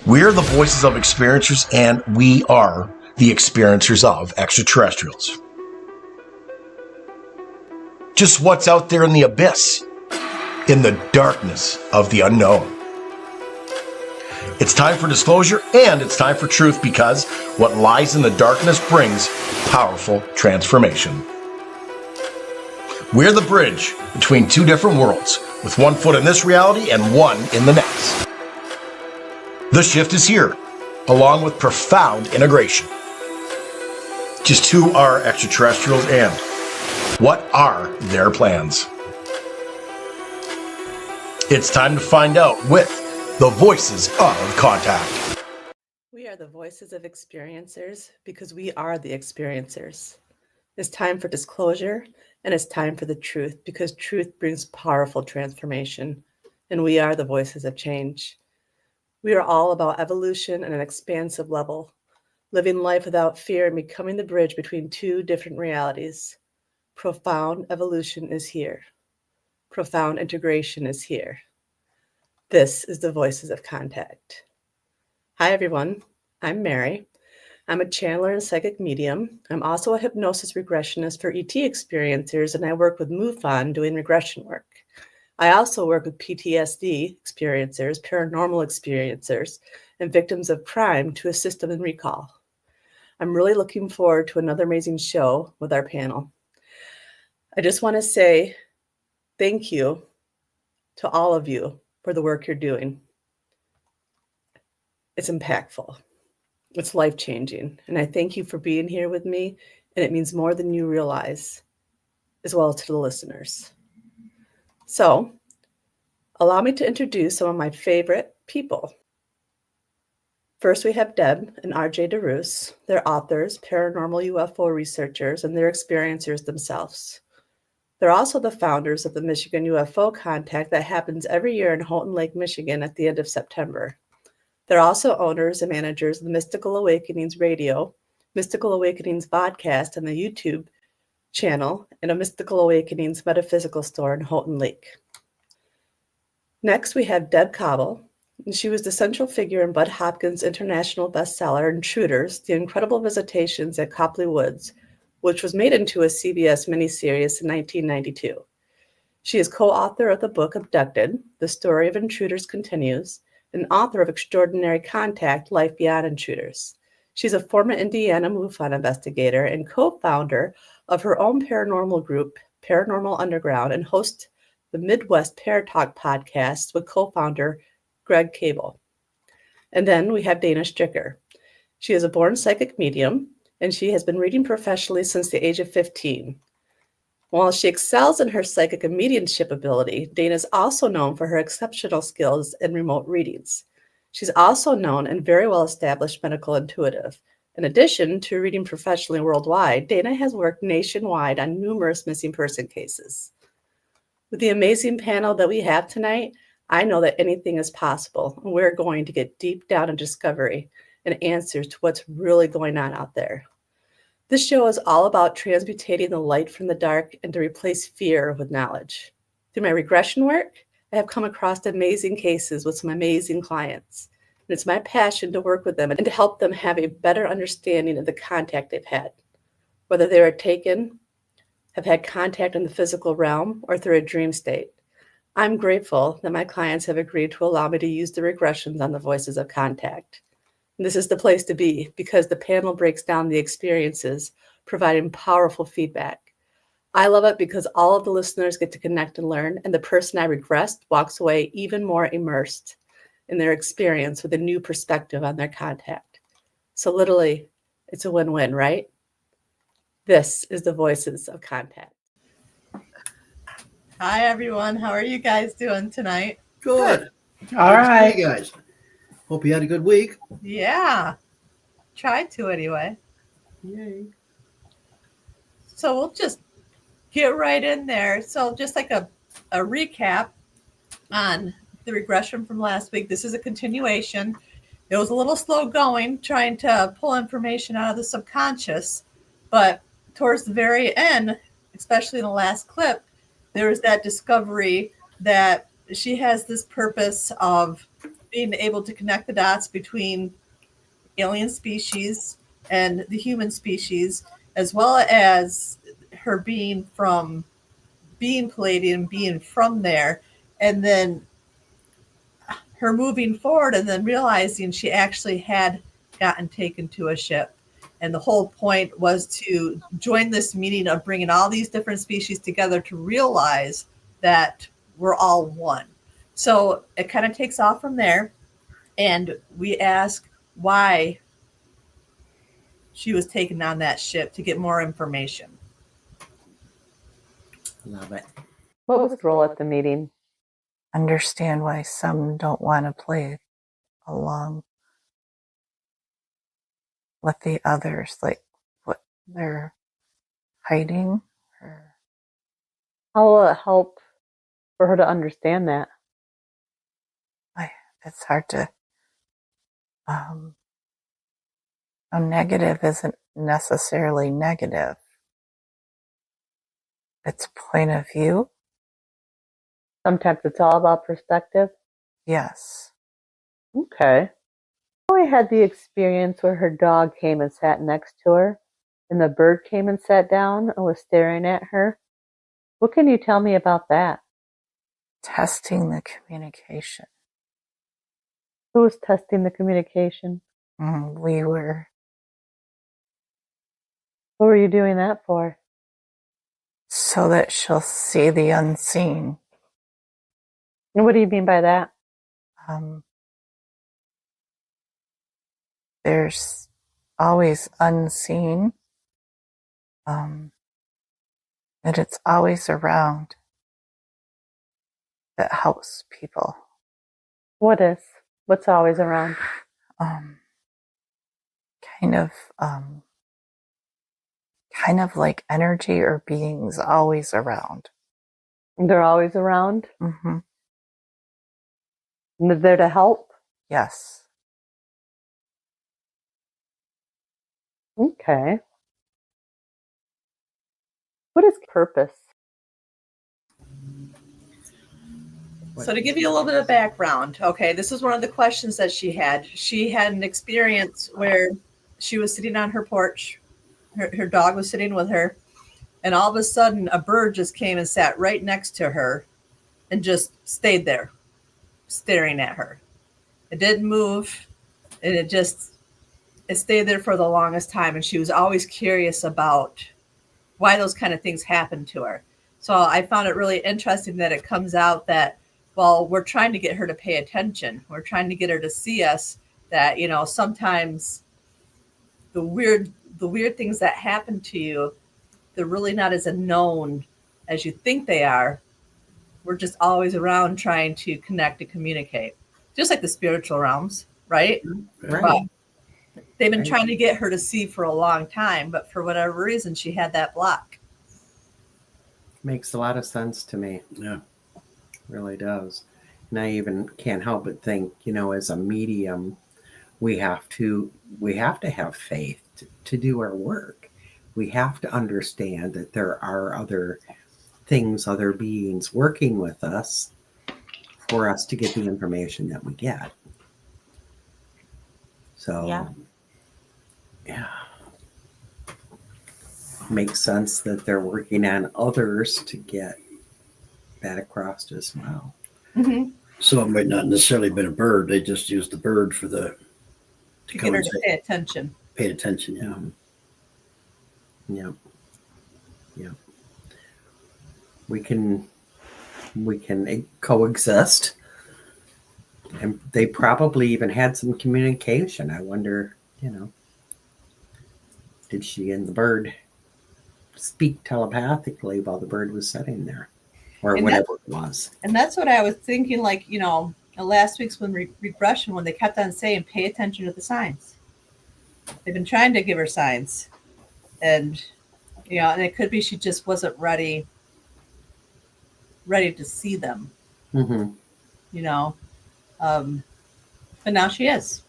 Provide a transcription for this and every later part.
We're the voices of experiencers, and we are the experiencers of extraterrestrials. Just what's out there in the abyss, in the darkness of the unknown. It's time for disclosure and it's time for truth, because what lies in the darkness brings powerful transformation. We're the bridge between two different worlds, with one foot in this reality and one in the next. The shift is here, along with profound integration. Just who are extraterrestrials and what are their plans? It's time to find out with the Voices of Contact. We are the voices of experiencers because we are the experiencers. It's time for disclosure and it's time for the truth, because truth brings powerful transformation, and we are the voices of change. We are all about evolution at an expansive level, living life without fear and becoming the bridge between two different realities. Profound evolution is here. Profound integration is here. This is the Voices of Contact. Hi, everyone. I'm Mary. I'm a channeler and psychic medium. I'm also a hypnosis regressionist for ET experiencers, and I work with MUFON doing regression work. I also work with PTSD experiencers, paranormal experiencers, and victims of crime to assist them in recall. I'm really looking forward to another amazing show with our panel. I just want to say thank you to all of you for the work you're doing. It's impactful. It's life-changing. And I thank you for being here with me. And it means more than you realize, as well as to the listeners. So, allow me to introduce some of my favorite people. First, we have Deb and RJ DeRoos. They're authors, paranormal UFO researchers, and they're experiencers themselves. They're also the founders of the Michigan UFO Contact that happens every year in Houghton Lake, Michigan at the end of September. They're also owners and managers of the Mystical Awakenings Radio, Mystical Awakenings podcast, and the YouTube channel, and a Mystical Awakenings metaphysical store in Houghton Lake. Next, we have Deb Cobble. She was the central figure in Bud Hopkins' international bestseller, Intruders, The Incredible Visitations at Copley Woods, which was made into a CBS miniseries in 1992. She is co-author of the book Abducted, The Story of Intruders Continues, and author of Extraordinary Contact, Life Beyond Intruders. She's a former Indiana MUFON investigator and co-founder of her own paranormal group, Paranormal Underground, and hosts the Midwest Paratalk podcast with co-founder Greg Cable. And then we have Dana Stricker. She is a born psychic medium, and she has been reading professionally since the age of 15. While she excels in her psychic and mediumship ability, Dana is also known for her exceptional skills in remote readings. She's also known and very well-established medical intuitive. In addition to reading professionally worldwide, Dana has worked nationwide on numerous missing person cases. With the amazing panel that we have tonight, I know that anything is possible, and we're going to get deep down in discovery and answers to what's really going on out there. This show is all about transmutating the light from the dark and to replace fear with knowledge. Through my regression work, I have come across amazing cases with some amazing clients. And it's my passion to work with them and to help them have a better understanding of the contact they've had, whether they were taken, have had contact in the physical realm, or through a dream state. I'm grateful that my clients have agreed to allow me to use the regressions on the Voices of Contact. This is the place to be, because the panel breaks down the experiences, providing powerful feedback. I love it because all of the listeners get to connect and learn, and the person I regressed walks away even more immersed in their experience with a new perspective on their contact. So literally, it's a win-win, right? This is the Voices of Contact. Hi, everyone. How are you guys doing tonight? Good. All right. Hey, guys. Hope you had a good week. Yeah. Tried to anyway. Yay. So we'll just get right in there. So just like a recap on the regression from last week. This is a continuation. It was a little slow going, trying to pull information out of the subconscious. But towards the very end, especially in the last clip, there was that discovery that she has this purpose of being able to connect the dots between alien species and the human species, as well as her being Palladium, being from there, and then her moving forward and then realizing she actually had gotten taken to a ship. And the whole point was to join this meeting of bringing all these different species together to realize that we're all one. So it kind of takes off from there. And we ask why she was taken on that ship to get more information. Love it. What was the role at the meeting? Understand why some don't want to play along with the others, like what they're hiding. Or How will it help for her to understand that? it's hard to. A negative isn't necessarily negative. It's point of view. Sometimes it's all about perspective. Yes. Okay. I had the experience where her dog came and sat next to her, and the bird came and sat down and was staring at her. What can you tell me about that? Testing the communication. Who was testing the communication? We were. What were you doing that for? So that she'll see the unseen. And what do you mean by that? There's always unseen. And it's always around that helps people. What is? What's always around? Kind of like energy or beings always around. They're always around? Mm-hmm. And they're there to help? Yes. Okay. What is purpose? So to give you a little bit of background, okay, this is one of the questions that she had. She had an experience where she was sitting on her porch. Her dog was sitting with her, and all of a sudden a bird just came and sat right next to her and just stayed there staring at her. It didn't move, and it stayed there for the longest time, and she was always curious about why those kind of things happened to her. So I found it really interesting that it comes out that, well, we're trying to get her to pay attention. We're trying to get her to see us, that, you know, sometimes the weird things that happen to you, they're really not as unknown as you think they are. We're just always around trying to connect and communicate, just like the spiritual realms, right? Right. But they've been trying to get her to see for a long time, but for whatever reason, she had that block. Makes a lot of sense to me. Yeah. Really does. And I even can't help but think, you know, as a medium, we have to have faith to do our work. We have to understand that there are other things, other beings working with us for us to get the information that we get. So, yeah. Makes sense that they're working on others to get that across as well. Mm-hmm. So it might not necessarily been a bird. They just used the bird for To get her to pay attention. Pay attention, yeah. Mm-hmm. Yeah. We can coexist. And they probably even had some communication. I wonder, you know, did she and the bird speak telepathically while the bird was sitting there, or And whatever it was? And that's what I was thinking, like, you know, last week's regression, when they kept on saying, pay attention to the signs. They've been trying to give her signs. And, you know, and it could be she just wasn't ready to see them, Mm-hmm. you know. But now she is.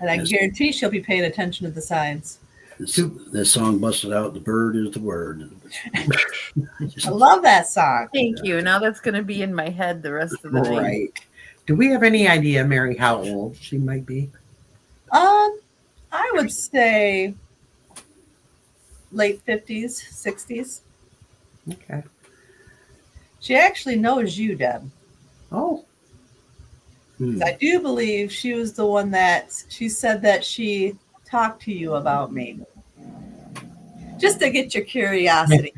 And I guarantee she'll be paying attention to the signs. This song busted out, the bird is the word. I love that song. Thank you. Now that's going to be in my head the rest of the day. Right. Do we have any idea, Mary, how old she might be? I would say late 50s, 60s. Okay. She actually knows you, Deb. Oh, 'Cause I do believe she was the one that she said that she talked to you about me. Just to get your curiosity.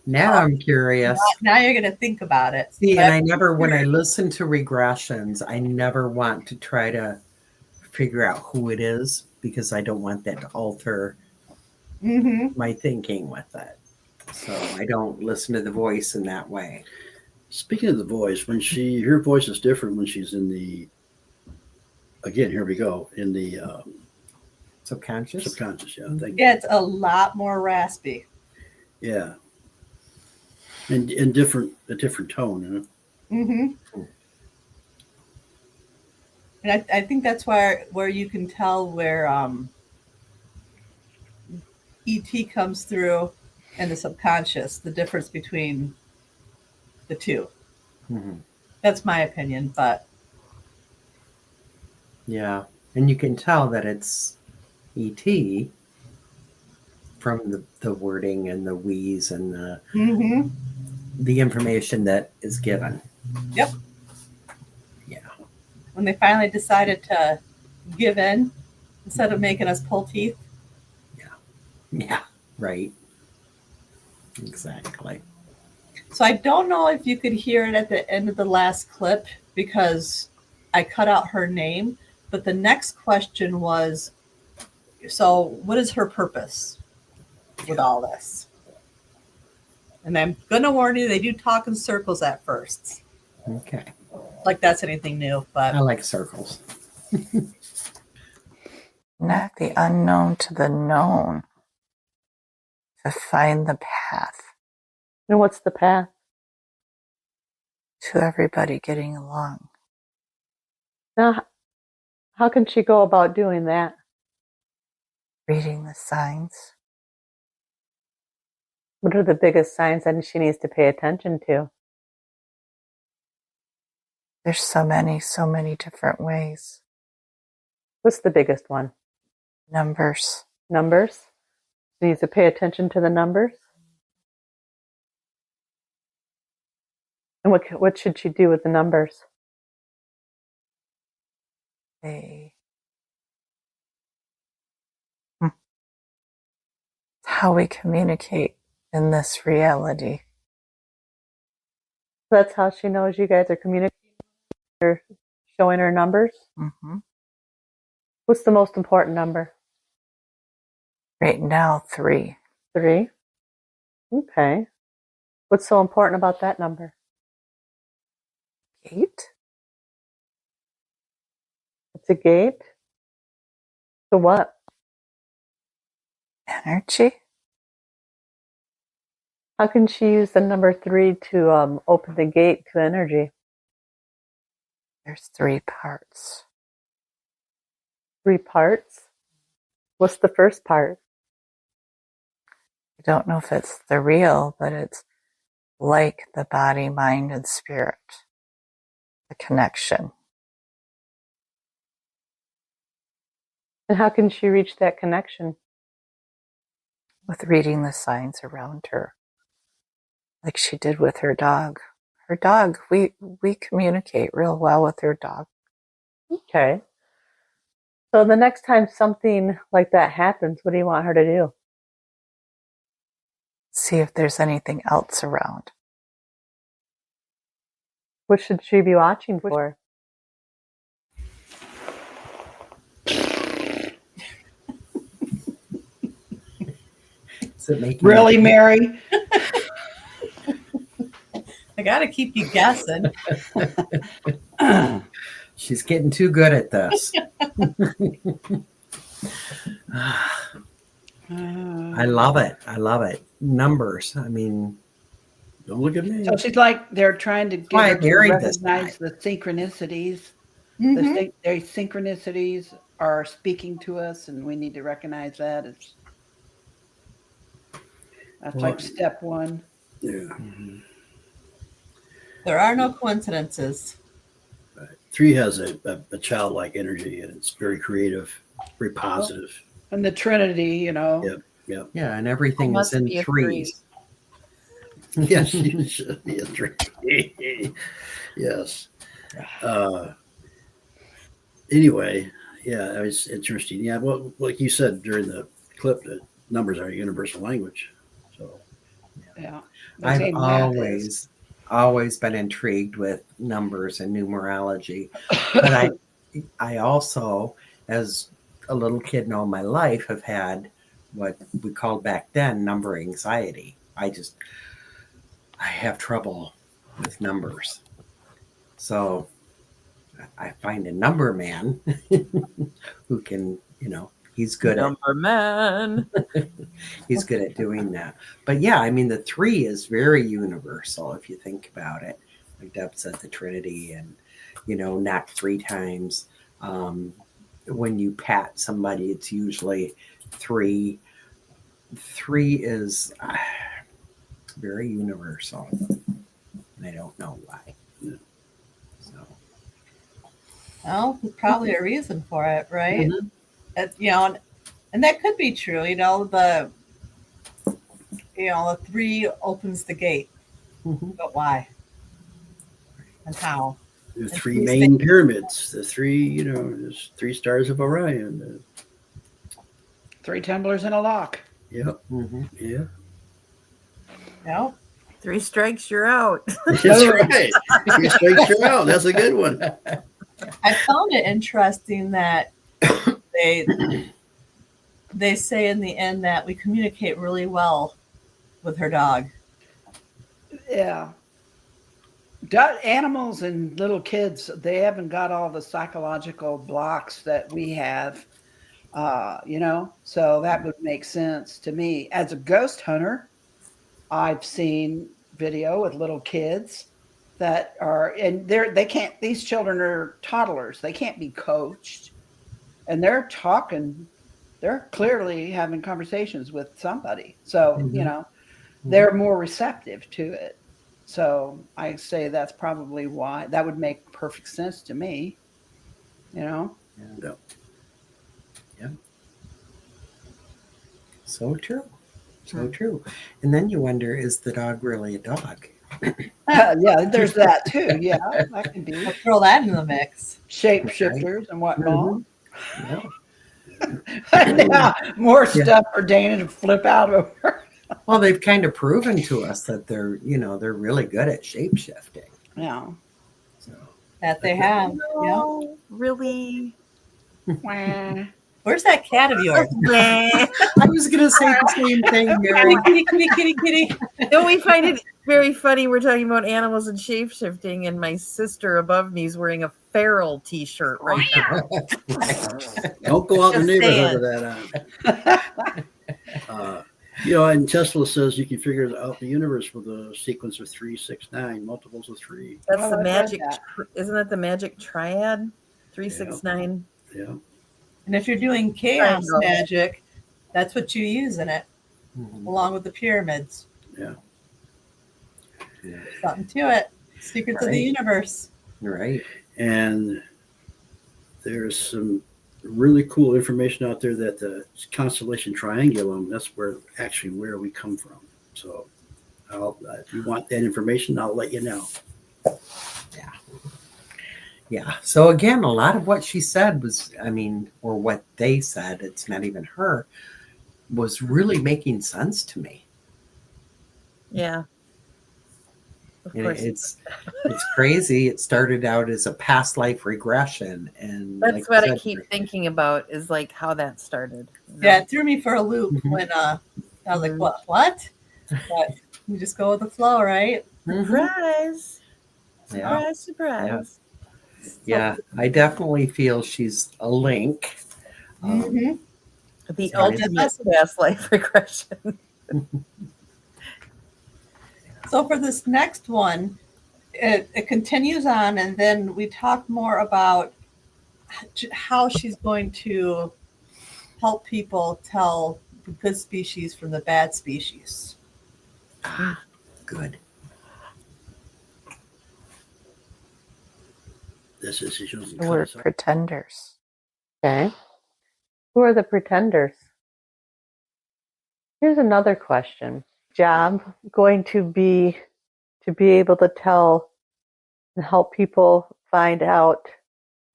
now I'm curious. Now you're going to think about it. See, and I never, when I listen to regressions, I never want to try to figure out who it is because I don't want that to alter my thinking with it. So I don't listen to the voice in that way. Speaking of the voice, her voice is different when she's in the, again, here we go, in the Subconscious? subconscious. Yeah, Yeah, it's a lot more raspy. Yeah. And a different tone. And I think that's where you can tell where ET comes through and the subconscious, the difference between the two. That's my opinion, but yeah, and you can tell that it's ET from the wording and the wheeze and the information that is given. Yep. Yeah. When they finally decided to give in instead of making us pull teeth. Yeah, right. Exactly. So I don't know if you could hear it at the end of the last clip because I cut out her name, but the next question was, so what is her purpose with all this? And I'm going to warn you, they do talk in circles at first. Okay. Like that's anything new, but I like circles. Not the unknown to the known. To find the path And what's the path? to everybody getting along. Now, how can she go about doing that? Reading the signs. What are the biggest signs that she needs to pay attention to? There's so many different ways. What's the biggest one? Numbers. Numbers? She needs to pay attention to the numbers. And what should she do with the numbers? How we communicate in this reality. That's how she knows you guys are communicating. You're showing her numbers. What's the most important number? Right now, 3. 3. Okay. What's so important about that number? 8. It's a gate. So what? Energy. How can she use the number 3 to open the gate to energy? There's 3 parts. 3 parts? What's the first part? I don't know if it's the real, but it's like the body, mind, and spirit. The connection. And how can she reach that connection? With reading the signs around her. Like she did with her dog. Her dog, we communicate real well with her dog. Okay. So the next time something like that happens, what do you want her to do? See if there's anything else around. What should she be watching for? Is it making Really, Mary? I got to keep you guessing. She's getting too good at this. I love it. I love it. Numbers. I mean, Don't look at me. So she's like they're trying to get why I her to married this recognize guy. the synchronicities. Mhm. The synchronicities are speaking to us, and we need to recognize that. That's Well, like step 1. Yeah. There are no coincidences. Right. 3 has a childlike energy, and it's very creative, very positive. And the Trinity, Yep, yep. Yeah, and everything is Must in be a threes. Yes, you should be a 3. Yes. Anyway, yeah, it was interesting. Yeah, well, like you said during the clip, that numbers are a universal language. So, yeah. The I've same math is. always been intrigued with numbers and numerology, but I also, as a little kid and all my life, have had what we called back then number anxiety. I have trouble with numbers, so I find a number man who can, he's good Number man. he's good at doing that. But yeah, I mean, the 3 is very universal if you think about it. Like Deb said, the Trinity, and knock 3 times. When you pat somebody, it's usually 3. 3 is very universal, and I don't know why. So, Well, there's probably a reason for it, right? Mhm. And that could be true. The 3 opens the gate, Mhm. but why and how? the And 3 3 main pyramids, the 3, there's 3 stars of Orion. 3 tumblers and a lock. Yep, Mhm. yeah. No, 3 strikes, you're out. That's right. 3 strikes, you're out. That's a good one. I found it interesting that they say in the end that we communicate really well with her dog. Yeah. Animals and little kids, they haven't got all the psychological blocks that we have, so that would make sense to me. As a ghost hunter, I've seen video with little kids that are, and they can't, these children are toddlers. They can't be coached, and they're talking, they're clearly having conversations with somebody. So, Mhm. they're more receptive to it. So I say that's probably why. That would make perfect sense to me. Yeah. So true. So true. And then you wonder, is the dog really a dog? Yeah, there's that too. Yeah, that can be I'll throw that in the mix. shapeshifters and whatnot. Yeah. Now, more stuff for Dana to flip out over. Well, they've kind of proven to us that they're really good at shape shifting. Yeah. So That they have. Yeah. No, really? Wah. Where's that cat of yours? I was gonna say the same thing, Mary. Kitty, kitty, kitty, kitty. Don't we find it very funny? We're talking about animals and shape shifting, and my sister above me is wearing a feral T-shirt right now. Don't go out in the Just neighborhood with that on. And Tesla says you can figure out the universe with a sequence of 3, 6, 9, multiples of 3. That's Oh, the I've read magic. that. Isn't that the magic triad? 3, 6, 9. Yeah. And if you're doing chaos Triangle. magic, that's what you use in it, Mhm. along with the pyramids. Yeah. Something to it. Secrets of the Right. universe. Right. And there's some really cool information out there that the constellation Triangulum, that's where we come from. So if you want that information, I'll let you know. Yeah. So again, a lot of what she said was, or what they said, it's not even her, was really making sense to me. Yeah. Of And course. it's crazy. It started out as a past life regression, and That's like what you I said, keep thinking about is like how that started. Yeah, it threw me for a loop Mhm. when I was like, what? But you just go with the flow, right? Mhm. Surprise. Yeah. Surprise, surprise. Yeah, I definitely feel she's a link. Mm-hmm. The Sorry. ultimate past life regression. So for this next one, it continues on, and then we talk more about how she's going to help people tell the good species from the bad species. Good. This is she doesn't The cut word us off. pretenders. Okay. Who are the pretenders? Here's another question. Job going to be able to tell and help people find out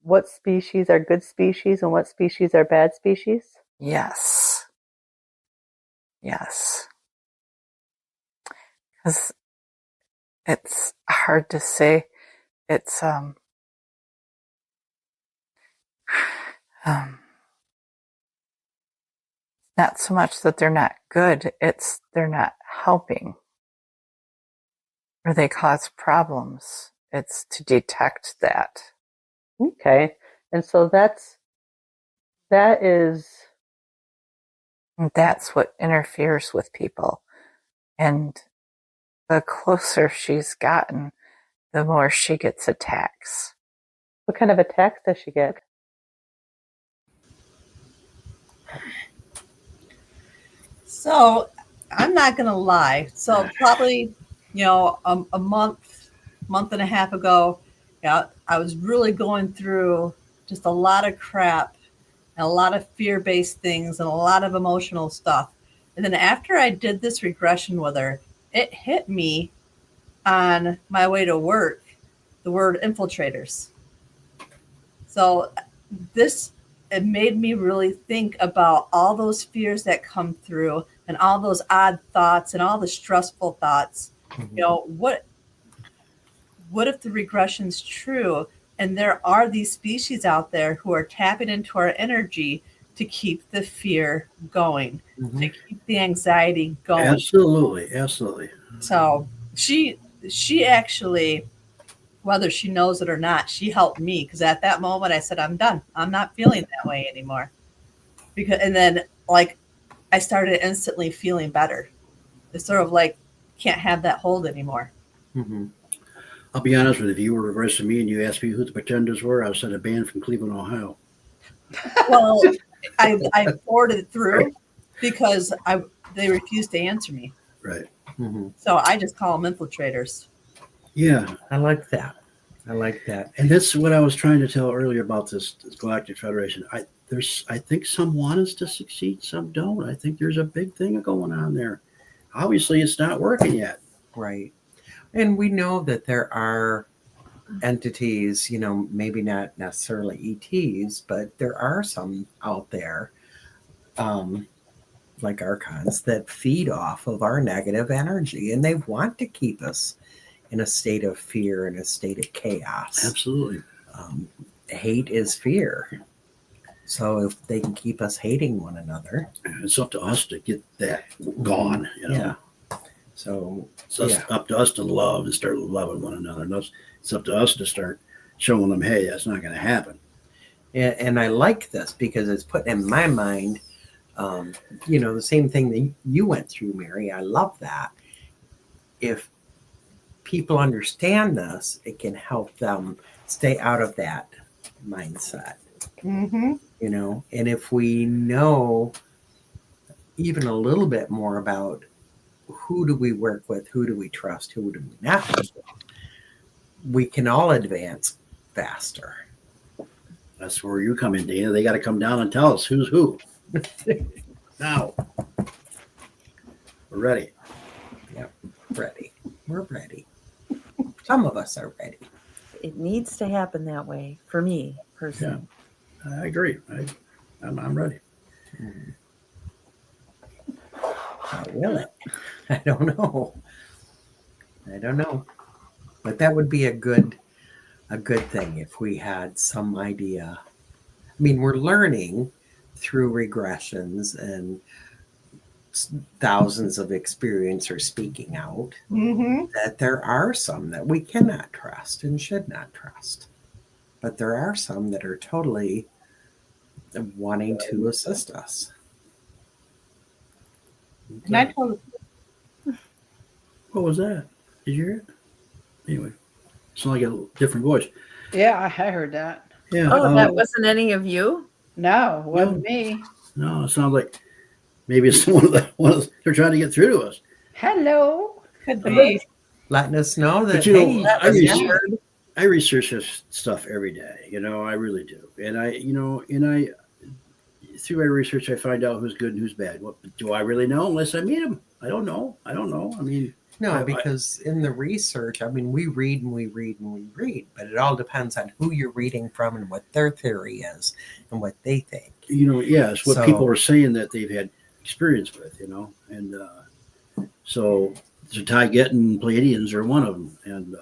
what species are good species and what species are bad species? Yes. Yes. Because it's hard to say. It's not so much that they're not good, it's they're not helping or they cause problems. It's to detect that. Okay. And so that's what interferes with people. And the closer she's gotten, the more she gets attacks. what kind of attacks does she get? So I'm not going to lie. So probably, a month and a half ago, I was really going through just a lot of crap and a lot of fear-based things and a lot of emotional stuff. And then after I did this regression with her, it hit me on my way to work, the word infiltrators. So it made me really think about all those fears that come through and all those odd thoughts and all the stressful thoughts. Mm-hmm. What if the regression's true and there are these species out there who are tapping into our energy to keep the fear going, Mm-hmm. to keep the anxiety going? Absolutely. So she actually, whether she knows it or not, she helped me, because at that moment I said, I'm done. I'm not feeling that way anymore. And then I started instantly feeling better. It's sort of like can't have that hold anymore. Mm-hmm. I'll be honest with you. If you were reversing me and you asked me who the pretenders were, I would said a band from Cleveland, Ohio. Well, I forwarded it through because they refused to answer me. Right. Mm-hmm. So I just call them infiltrators. Yeah. I like that. And that's what I was trying to tell earlier about this Galactic Federation. I think some want us to succeed, some don't. I think there's a big thing going on there. Obviously, it's not working yet. Right. And we know that there are entities, maybe not necessarily ETs, but there are some out there, like archons, that feed off of our negative energy, and they want to keep us in a state of fear, in a state of chaos. Absolutely. Hate is fear. So if they can keep us hating one another, it's up to us to get that gone. Yeah. So it's up to us to love and start loving one another. And it's up to us to start showing them, hey, that's not going to happen. And I like this because it's put in my mind, the same thing that you went through, Mary. I love that. If people understand this, it can help them stay out of that mindset. Mm-hmm. And if we know even a little bit more about who do we work with, who do we trust, who do we not work with, we can all advance faster. That's where you come in, Dana. They got to come down and tell us who's who. Now, we're ready. Yep, ready. We're ready. Some of us are ready. It needs to happen that way for me personally. Yeah, I agree. I'm ready. How will it? I don't know. But that would be a good thing if we had some idea. I mean, we're learning through regressions and thousands of experiencers speaking out that there are some that we cannot trust and should not trust. But there are some that are totally wanting to assist us. And I told What was that? Did you hear it? Anyway, it's like a different voice. Yeah, I heard that. Yeah. Oh, that wasn't any of you? No, it wasn't me. No, it sounds like maybe it's one of they're trying to get through to us. Hello. could be. Letting us know that, But, hey, I I research this stuff every day. I really do. And I through my research, I find out who's good and who's bad. What do I really know unless I meet them? I don't know. I mean, No, because in the research, I mean, we read and we read and we read, but it all depends on who you're reading from and what their theory is and what they think. It's what So- people are saying that they've had experience with, and so Taiget and Pleiadians are one of them, and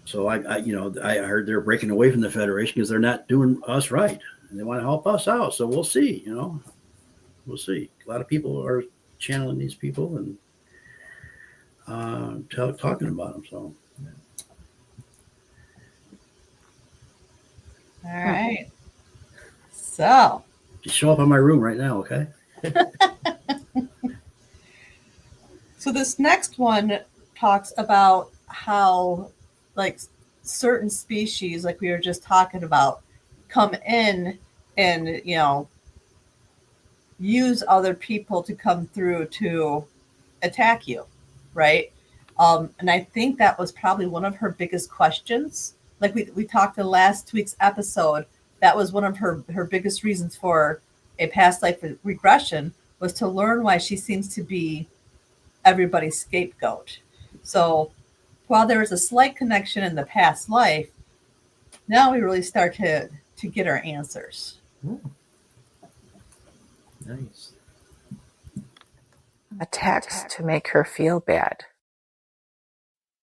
so I heard they're breaking away from the Federation because they're not doing us right, and they want to help us out. So we'll see, we'll see. A lot of people are channeling these people and talking about them. So All right. So just show up in my room right now, okay? So this next one talks about how, like, certain species, like we were just talking about, come in and, use other people to come through to attack you, right? And I think that was probably one of her biggest questions. Like we talked in last week's episode, that was one of her biggest reasons for a past life regression, was to learn why she seems to be everybody's scapegoat. So while there was a slight connection in the past life, now we really start to get our answers. Nice. Attacks to make her feel bad,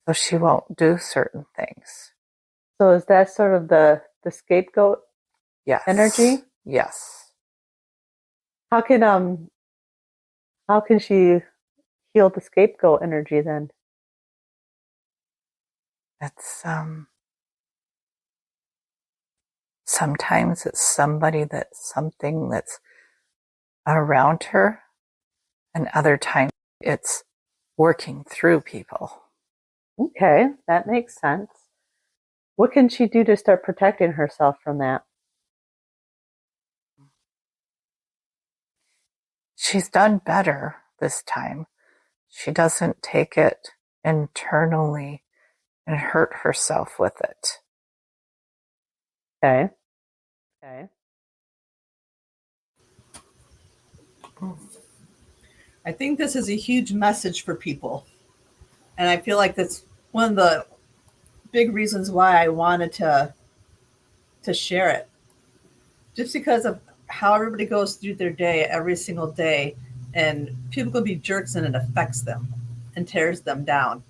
so she won't do certain things. So is that sort of the scapegoat Yes. energy? Yes. How can she heal the scapegoat energy then? It's sometimes it's something that's around her, and other times it's working through people. Okay, that makes sense. What can she do to start protecting herself from that? She's done better this time. She doesn't take it internally and hurt herself with it. Okay. I think this is a huge message for people. And I feel like that's one of the big reasons why I wanted to share it. Just because of how everybody goes through their day every single day, and people can be jerks and it affects them and tears them down.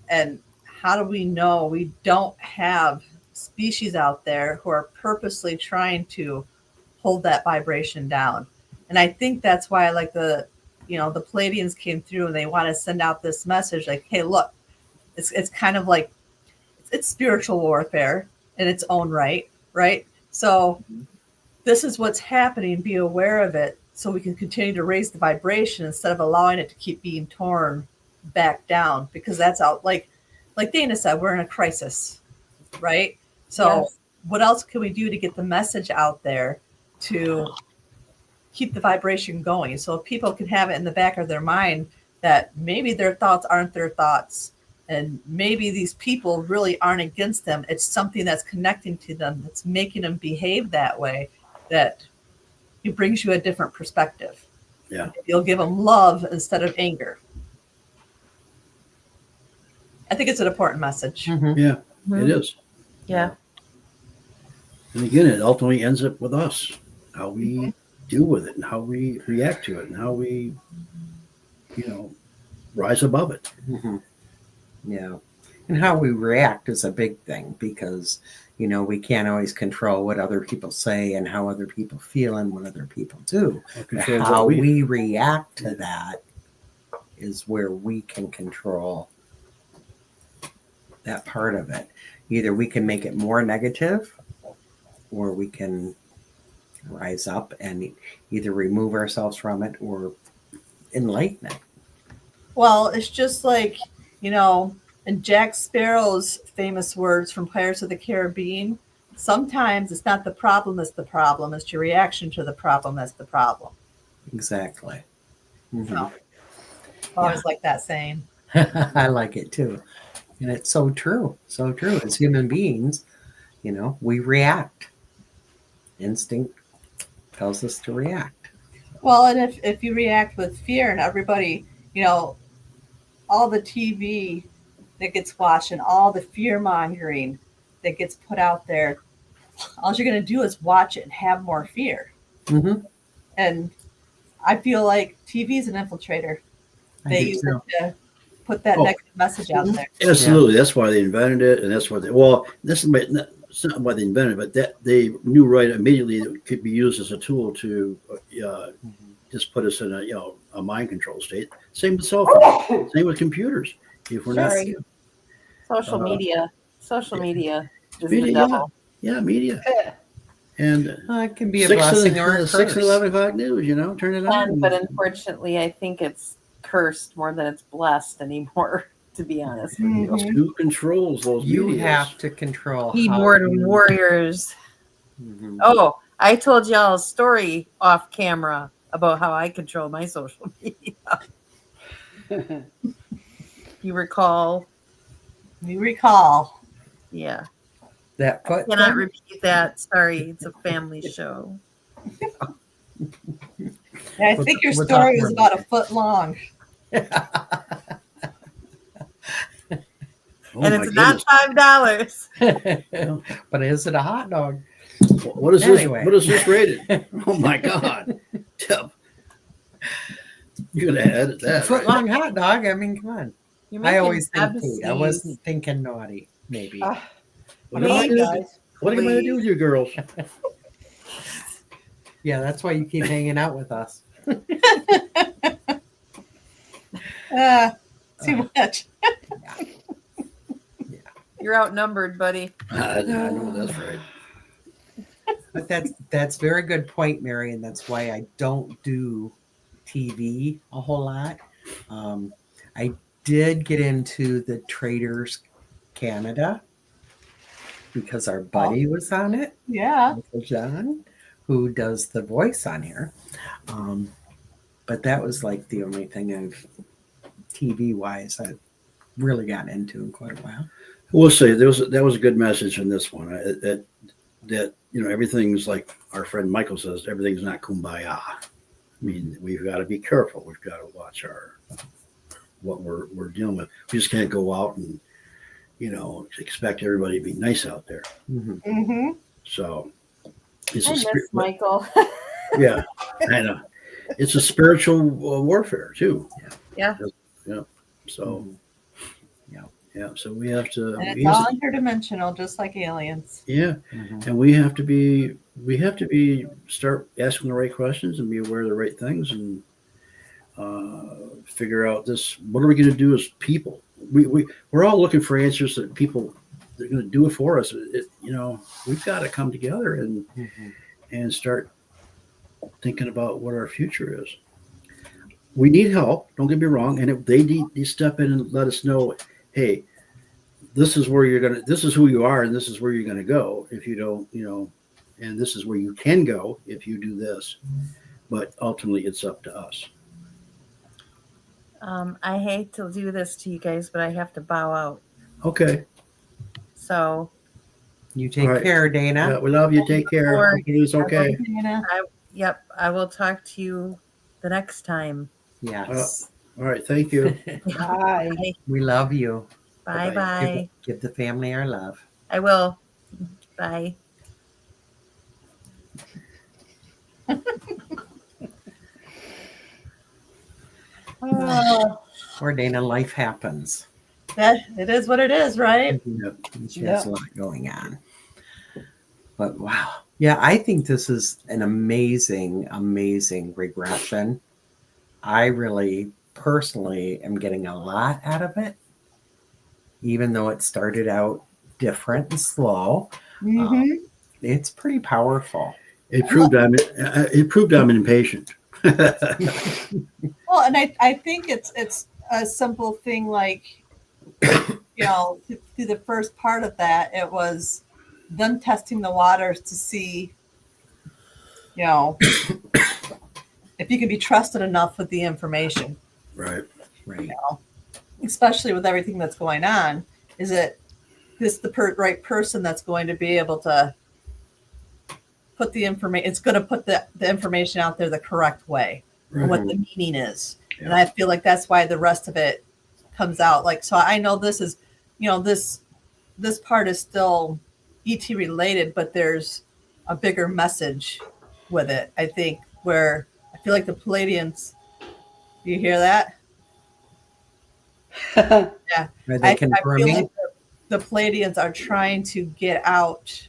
And how do we know we don't have species out there who are purposely trying to hold that vibration down? And I think that's why, like, the Pleiadians came through and they want to send out this message like, hey, look, it's kind of like it's spiritual warfare in its own right? So this is what's happening. Be aware of it so we can continue to raise the vibration instead of allowing it to keep being torn back down, because that's out. Like Dana said, we're in a crisis, right? So Yes. What else can we do to get the message out there to keep the vibration going, so people can have it in the back of their mind that maybe their thoughts aren't their thoughts, and maybe these people really aren't against them. It's something that's connecting to them, that's making them behave that way, that it brings you a different perspective. Yeah. You'll give them love instead of anger. I think it's an important message. Mm-hmm. Yeah, it is. Yeah. And again, it ultimately ends up with us, how we deal with it and how we react to it and how we, rise above it. Mm-hmm. Yeah. And how we react is a big thing, because, we can't always control what other people say and how other people feel and what other people do. Control How what we react to that is where we can control that part of it. Either we can make it more negative, or we can rise up and either remove ourselves from it or enlighten it. Well, it's just like, in Jack Sparrow's famous words from Pirates of the Caribbean, sometimes it's not the problem that's the problem, it's your reaction to the problem that's the problem. Exactly. Mm-hmm. So, I always like that saying. I like it too. And it's so true. So true. As human beings, we react. Instinct tells us to react. Well, and if you react with fear and everybody, all the TV that gets watched and all the fear mongering that gets put out there, all you're going to do is watch it and have more fear. Mm-hmm. And I feel like TV is an infiltrator. They use it to put that negative message out there. Absolutely. Yeah. That's why they invented it. And that's why it's not why they invented it, but that they knew right immediately it could be used as a tool to just put us in a mind control state. Same with cell phones. Same with computers. If we're not social media is media, the devil. Yeah, media. And it can be a blessing or a curse. 6 and 11 o'clock news, turn it on. But unfortunately, I think it's cursed more than it's blessed anymore, to be honest with you. Who controls those You medias? have to control Keyboard warriors. Mm-hmm. Oh, I told y'all a story off camera about how I control my social media. You recall? We recall. Yeah. That I cannot repeat that. Sorry, it's a family show. Yeah, I think your story is about a foot long. And it's not $5. But is it a hot dog? What is this? What is this rated? Oh my God. You're gonna edit that. Foot long hot dog. I mean, come on. I always think sneeze. I wasn't thinking naughty, maybe. What am I gonna do with you girls? Yeah, that's why you keep hanging out with us. Too much. Yeah. You're outnumbered, buddy. I know that's right. But that's very good point, Mary, and that's why I don't do TV a whole lot. I did get into the Traders Canada because our buddy was on it. Yeah. Uncle John, who does the voice on here. But that was like the only thing I've TV wise I've really gotten into in quite a while. We'll say that was a good message in this one. That everything's like our friend Michael says, everything's not kumbaya. I mean, we've got to be careful. We've got to watch what we're dealing with. We just can't go out and expect everybody to be nice out there. Mm-hmm. Mm-hmm. So I miss Michael. Yeah, I know. It's a spiritual warfare too. Yeah. Yeah. So. Mm-hmm. Yeah, so we have to. And it's all interdimensional, just like aliens. Yeah, and we have to start asking the right questions and be aware of the right things and figure out this. What are we going to do as people? We're all looking for answers that people they're going to do it for us. We've got to come together and start thinking about what our future is. We need help. Don't get me wrong, and if they need to step in and let us know. Hey, this is where this is who you are, and this is where you're gonna go if you don't, and this is where you can go if you do this. But ultimately it's up to us. I hate to do this to you guys, but I have to bow out. Okay. So you take care, Dana. Yeah, we love you. Take care. It's okay. I will talk to you the next time. Yes. All right. Thank you. Bye. We love you. Bye. Give the family our love. I will. Bye. Or Dana, life happens. It is what it is, right? She has a lot going on. But wow. Yeah, I think this is an amazing, amazing regression. I really personally am getting a lot out of it, even though it started out different and slow. It's pretty powerful. It proved I'm impatient. Well, and I think it's a simple thing like, through the first part of that, it was them testing the waters to see, if you can be trusted enough with the information. Right. Especially with everything that's going on. Is it this the right person that's going to be able to put the information? It's going to put the information out there the correct way, and what the meaning is. Yeah. And I feel like that's why the rest of it comes out. Like, so I know this is, this part is still ET related, but there's a bigger message with it, I think, where I feel like the Palladians, do you hear that? Yeah. Are they I feel confirming? like the Palladians are trying to get out,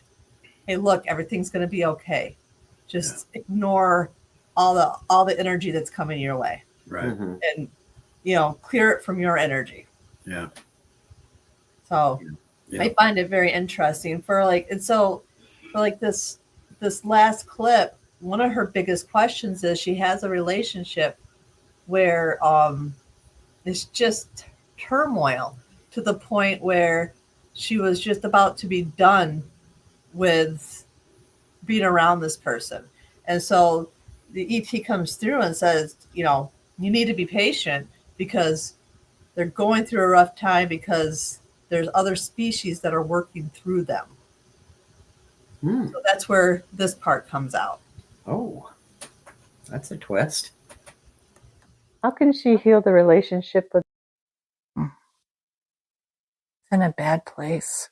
hey, look, everything's going to be okay. Just ignore all the energy that's coming your way. Right. And, clear it from your energy. Yeah. So Yeah. I find it very interesting for this last clip. One of her biggest questions is she has a relationship where it's just turmoil to the point where she was just about to be done with being around this person. And so the ET comes through and says, you need to be patient because they're going through a rough time because there's other species that are working through them. So that's where this part comes out. Oh, that's a twist. How can she heal the relationship with? It's in a bad place.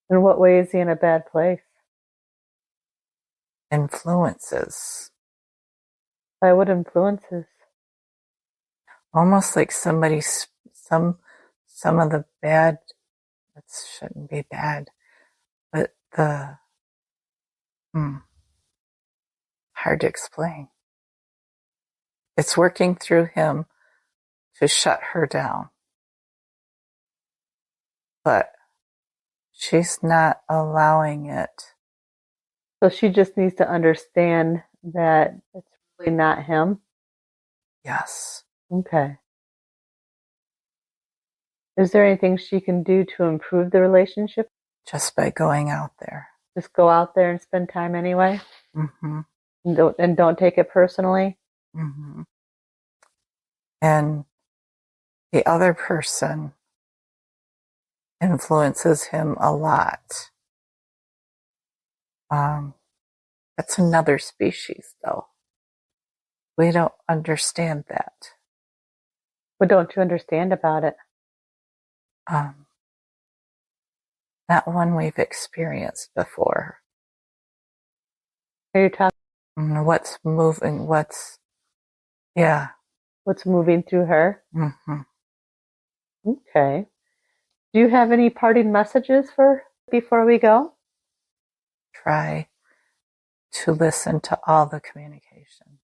In what way is he in a bad place? Influences. By what influences? Almost like some of the bad, that shouldn't be bad, but hard to explain. It's working through him to shut her down. But she's not allowing it. So she just needs to understand that it's really not him. Yes. Okay. Is there anything she can do to improve the relationship? Just by going out there. Just go out there and spend time anyway? Mm-hmm. And don't take it personally? Mm-hmm. And the other person influences him a lot. That's another species, though. We don't understand that. What don't you understand about it? That one we've experienced before. Are you talking? What's moving? What's Moving through her? Mm-hmm. Okay. Do you have any parting messages before we go? Try to listen to all the communication.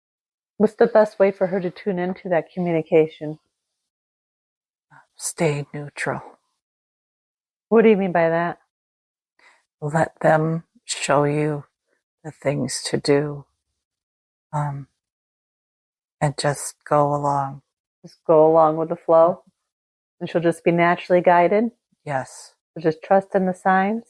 What's the best way for her to tune into that communication? Stay neutral. What do you mean by that? Let them show you the things to do. And just go along. Just go along with the flow? And she'll just be naturally guided? Yes. So just trust in the signs?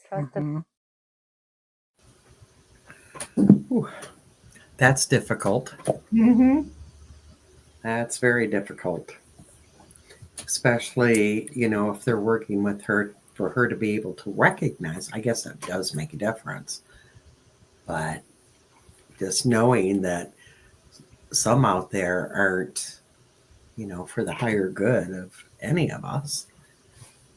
That's difficult. Mm-hmm. That's very difficult. Especially, if they're working with her, for her to be able to recognize, I guess that does make a difference. But just knowing that some out there aren't, for the higher good of any of us,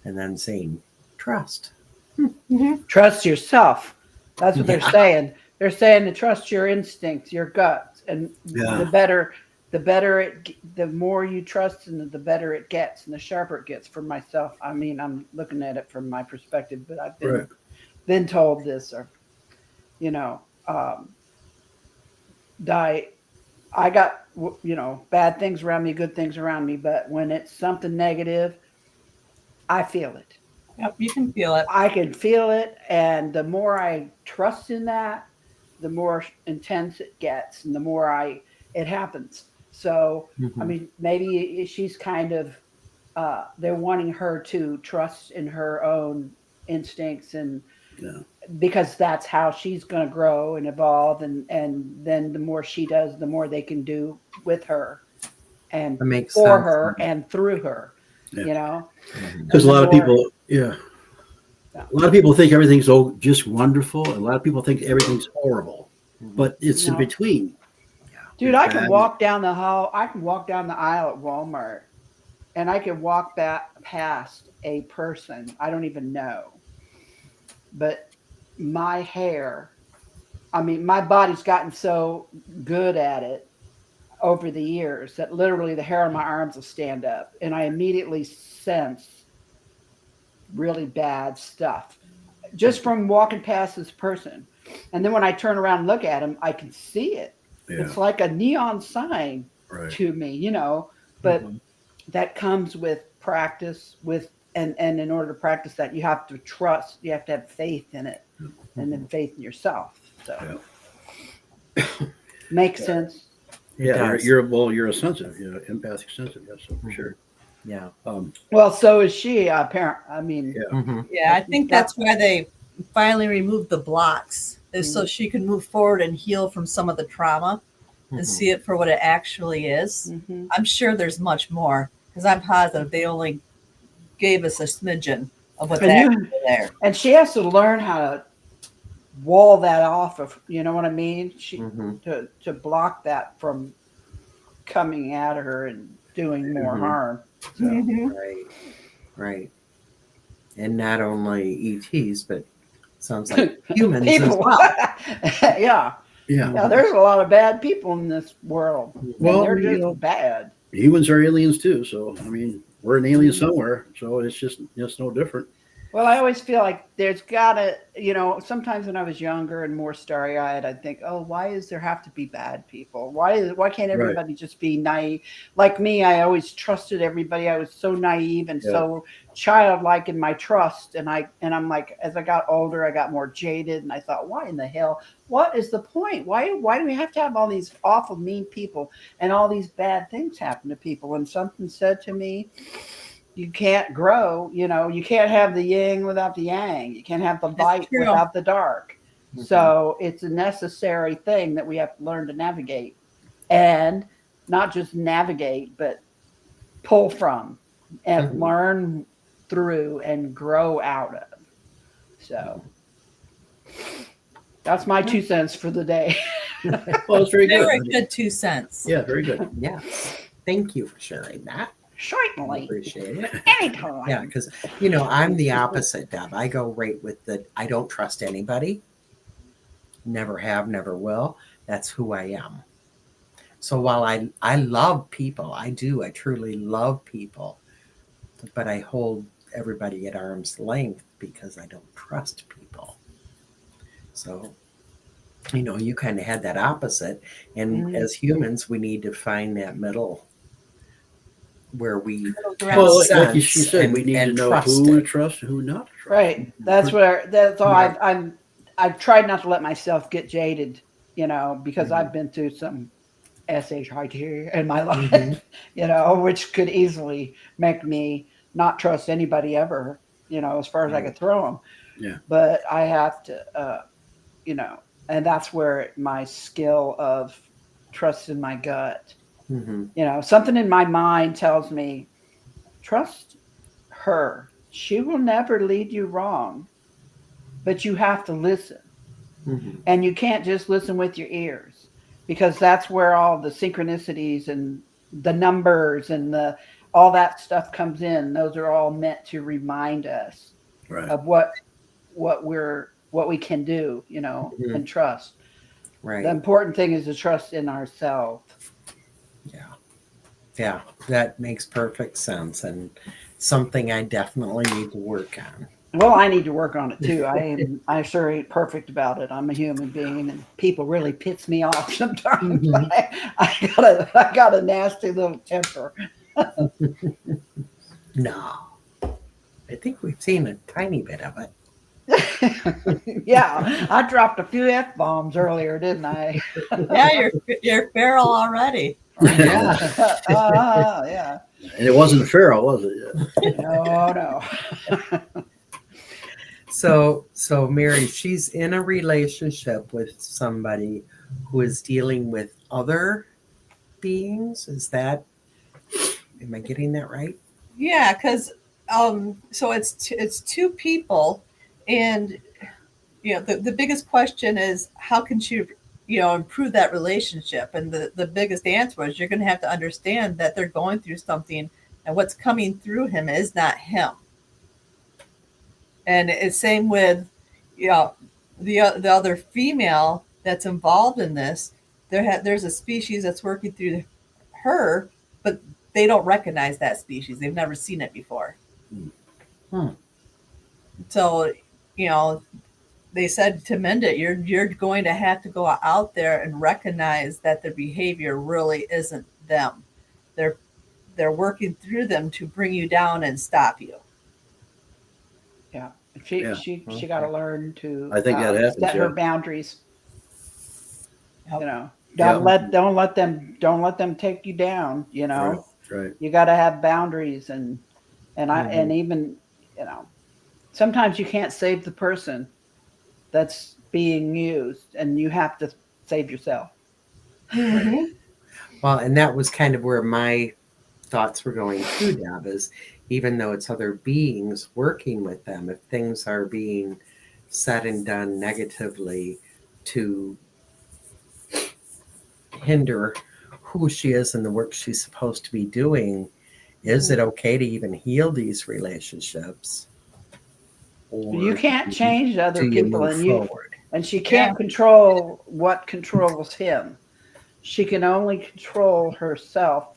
and then saying, trust. Mm-hmm. Trust yourself. That's what they're saying. They're saying to trust your instincts, your guts, and the more you trust, and the better it gets, and the sharper it gets. For myself, I mean, I'm looking at it from my perspective, but I've been told this, or I got bad things around me, good things around me, but when it's something negative, I feel it. Yep, you can feel it. I can feel it, and the more I trust in that, the more intense it gets, and the more it happens. So, I mean, maybe she's kind of they're wanting her to trust in her own instincts, and because that's how she's going to grow and evolve, and then the more she does, the more they can do with her and for her and through her. Yeah. You know, Because a the lot of more- people, yeah, a lot of people think everything's just wonderful, and a lot of people think everything's horrible, but it's in No. between. Dude, There's I can bad- walk down the hall. I can walk down the aisle at Walmart, and I can walk back past a person I don't even know. But my hair, I mean, my body's gotten so good at it over the years that literally the hair on my arms will stand up, and I immediately sense really bad stuff just from walking past this person. And then when I turn around and look at him, I can see it. Yeah, It's like a neon sign right. to me, you know, but Mhm. that comes with practice and in order to practice that, you have to trust, you have to have faith in it, and then faith in yourself. So makes sense. Yeah, does. you're a sensitive, empathic sensitive. Yes, so for sure. Yeah. Well, so is she, apparent. I mean, Yeah. Mhm. Yeah, I think that's why they finally removed the blocks, is so she can move forward and heal from some of the trauma and Mhm. see it for what it actually is. mhm. I'm sure there's much more because I'm positive they only gave us a smidgen of what's And you- actually there. And she has to learn how to wall that off of, you know what I mean? Mhm. To block that from coming at her and doing more Mhm. harm. So, Mhm. Right. Right. And not only ETs, but sounds like humans as people. well. Yeah. Yeah. Yeah, there's a lot of bad people in this world. Well, And they're you just know- bad. Humans are aliens too, so I mean, we're an alien somewhere, so it's just no different. Well, I always feel like there's gotta, you know, sometimes when I was younger and more starry-eyed, I'd think, oh, why does there have to be bad people? Why can't Right. everybody just be naive? Like me, I always trusted everybody. I was so naive and Yeah. so childlike in my trust. And I'm like, as I got older, I got more jaded, and I thought, why in the hell? What is the point? Why do we have to have all these awful, mean people and all these bad things happen to people? And something said to me, you can't grow, you know, you can't have the yin without the yang. You can't have the light true. without the dark. Mhm. So it's a necessary thing that we have to learn to navigate, and not just navigate, but pull from and Mhm. learn through and grow out of. So that's my 2 cents for the day. Well, it's very good. Very good 2 cents. Yeah, very good. Yes. Thank you for sharing that. I Certainly. appreciate it. Anytime. Yeah, because I'm the opposite, Deb. I go right with the I don't trust anybody. Never have, never will. That's who I am. So while I love people, I truly love people, but I hold everybody at arm's length because I don't trust people. So you kind of had that opposite, and Mhm. as humans, we need to find that middle where we Well, like sense she said, we need to and know trust who to it. trust and who not to trust. Right. That's all. Yeah. I've tried not to let myself get jaded, you know, because Mhm. I've been through some shit in my life, Mhm. you know, which could easily make me not trust anybody ever, you know, as far as I could throw them. Yeah. But I have to, you know, and that's where my skill of trust in my gut, Mhm. you know, something in my mind tells me, trust her. She will never lead you wrong, but you have to listen. Mhm. And you can't just listen with your ears, because that's where all the synchronicities and the numbers and all that stuff comes in. Those are all meant to remind us Right. of what we can do, you know, Mhm. and trust. Right. The important thing is to trust in ourselves. Yeah, that makes perfect sense, and something I definitely need to work on. Well, I need to work on it too. I sure ain't perfect about it. I'm a human being, and people really piss me off sometimes. Mhm. I got a nasty little temper. No, I think we've seen a tiny bit of it. Yeah, I dropped a few F-bombs earlier, didn't I? Yeah, you're feral already. Yeah. Yeah. And it wasn't feral, was it? No. So Mary, she's in a relationship with somebody who is dealing with other beings. Am I getting that right? Yeah, because so it's two people, and the biggest question is how can she improve that relationship, and the biggest answer is you're going to have to understand that they're going through something, and what's coming through him is not him. And it's same with the other female that's involved in this. There's a species that's working through her, but they don't recognize that species. They've never seen it before. So, they said to mend it, you're going to have to go out there and recognize that their behavior really isn't them. They're working through them to bring you down and stop you. Yeah. Yeah. She got to learn to I think that happens, set her yeah. boundaries. Yep. Don't let them take you down. Right. You got to have boundaries, and even sometimes you can't save the person that's being used, and you have to save yourself. Mm-hmm. Well, and that was kind of where my thoughts were going too, Deb, is even though it's other beings working with them, if things are being said and done negatively to hinder who she is and the work she's supposed to be doing, is it okay to even heal these relationships? Or You can't change other do you people, move forward? and she can't control what controls him. She can only control herself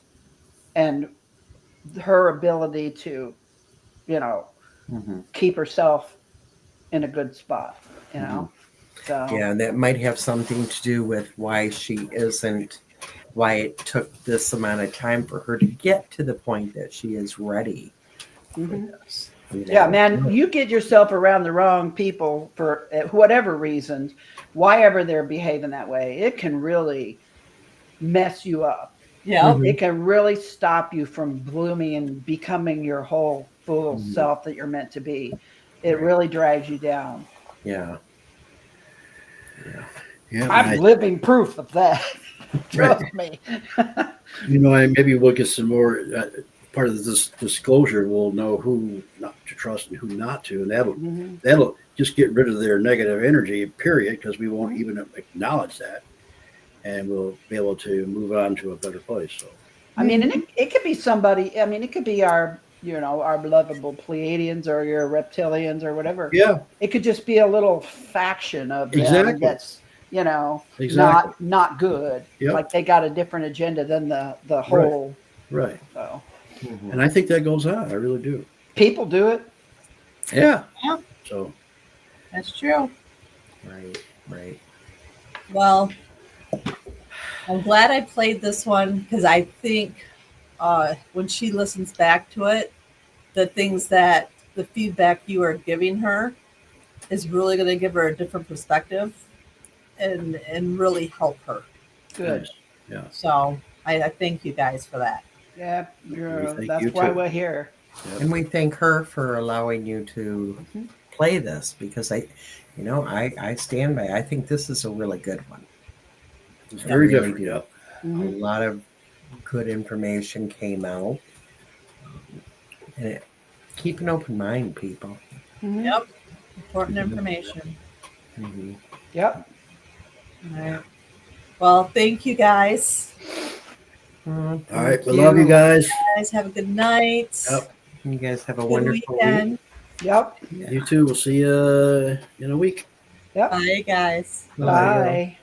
and her ability to, keep herself in a good spot, So Yeah, and that might have something to do with why it took this amount of time for her to get to the point that she is ready for this. Yeah, man, you get yourself around the wrong people for whatever reasons, why ever they're behaving that way, it can really mess you up. Yeah. It can really stop you from blooming and becoming your whole full self that you're meant to be. It really drags you down. Yeah. I'm living proof of that. Trust me. Maybe we'll get some more part of this disclosure. We'll know who not to trust and who not to, and that'll just get rid of their negative energy, period, because we won't even acknowledge that, and we'll be able to move on to a better place. So, I mean, and it could be somebody. I mean, it could be our lovable Pleiadians or your reptilians or whatever. Yeah, it could just be a little faction of them that's not good. Yep. Like they got a different agenda than the whole. Right. So, and I think that goes on. I really do. People do it. Yeah. So that's true. Right. Well, I'm glad I played this one because I think when she listens back to it, the feedback you are giving her is really going to give her a different perspective and really help her. Good. Yeah. So I thank you guys for that. Yeah, that's why we're here. Yep. And we thank her for allowing you to play this, because I stand by. I think this is a really good one. It's very different. Yeah. A lot of good information came out, and keep an open mind, people. Yep, important information. Yep. All right. Well, thank you guys. All right, we love you guys. You guys have a good night. Yep. You guys have a wonderful weekend. Yep. You too. We'll see you in a week. Yep. Bye, guys. Bye.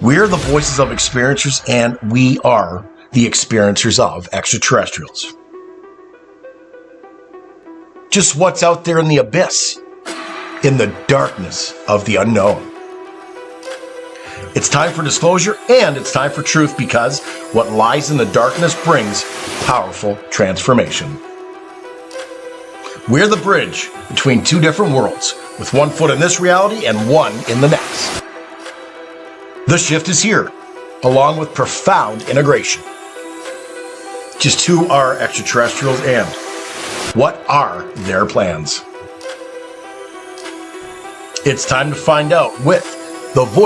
We're the voices of experiencers, and we are the experiencers of extraterrestrials. Just what's out there in the abyss, in the darkness of the unknown. It's time for disclosure, and it's time for truth, because what lies in the darkness brings powerful transformation. We're the bridge between two different worlds, with one foot in this reality and one in the next. The shift is here, along with profound integration. Just who are extraterrestrials, and what are their plans? It's time to find out with the voice